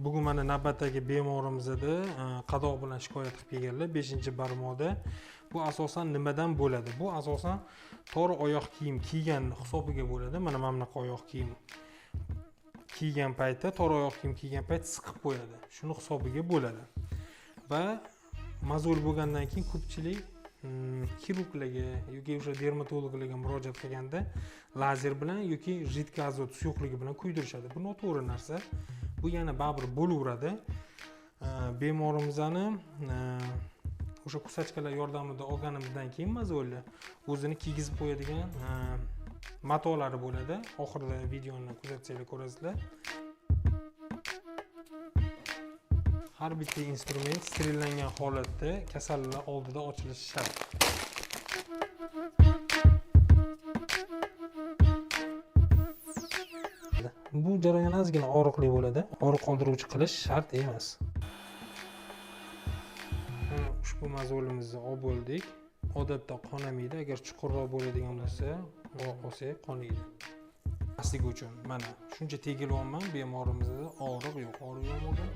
Bugun mana navbatdagi bemorimizda qadoq bilan shikoyat qilib kelganlar 5-barmoqda. Bu asosan nimadan bo'ladi? Bu asosan to'g'ri oyoq kiyim kiygan hisobiga bo'ladi. Mana bunaqa oyoq kiyim kiygan paytda, to'g'ri oyoq kiyim kiygan payt siqib qo'yadi. Shuni hisobiga bo'ladi. Va mozol bo'lgandan keyin ko'pchilik xirurglarga yoki o'sha dermatologlarga murojaat qilganda lazer bilan yoki jiddiy azot suyuqligi bilan kuydirishadi. Bu noto'g'ri narsa. Bu yana baribir bo'laveradi. Bemorimizni o'sha kusachkalar yordamida olganimizdan keyin mozolni o'zini kiygizib qo'yadigan matolari bo'ladi. Oxirida videoni kuzatsanglar ko'rasizlar. Har bitta instrument sterillangan holatda kasallar oldida ochilishi shart. Bu jarayon ozgina og'riqli bo'ladi. Og'riq qoldiruvchi qilish shart emas. Ushbu mozolimizni olib bo'ldik. Odatda qonamaydi, agar chuqurroq bo'ladigan bo'lsa, olsak qonaydi. Masligi uchun mana shuncha tegilyapman, bemorimizda og'riq yo'q, og'riq yo'q bo'lgan.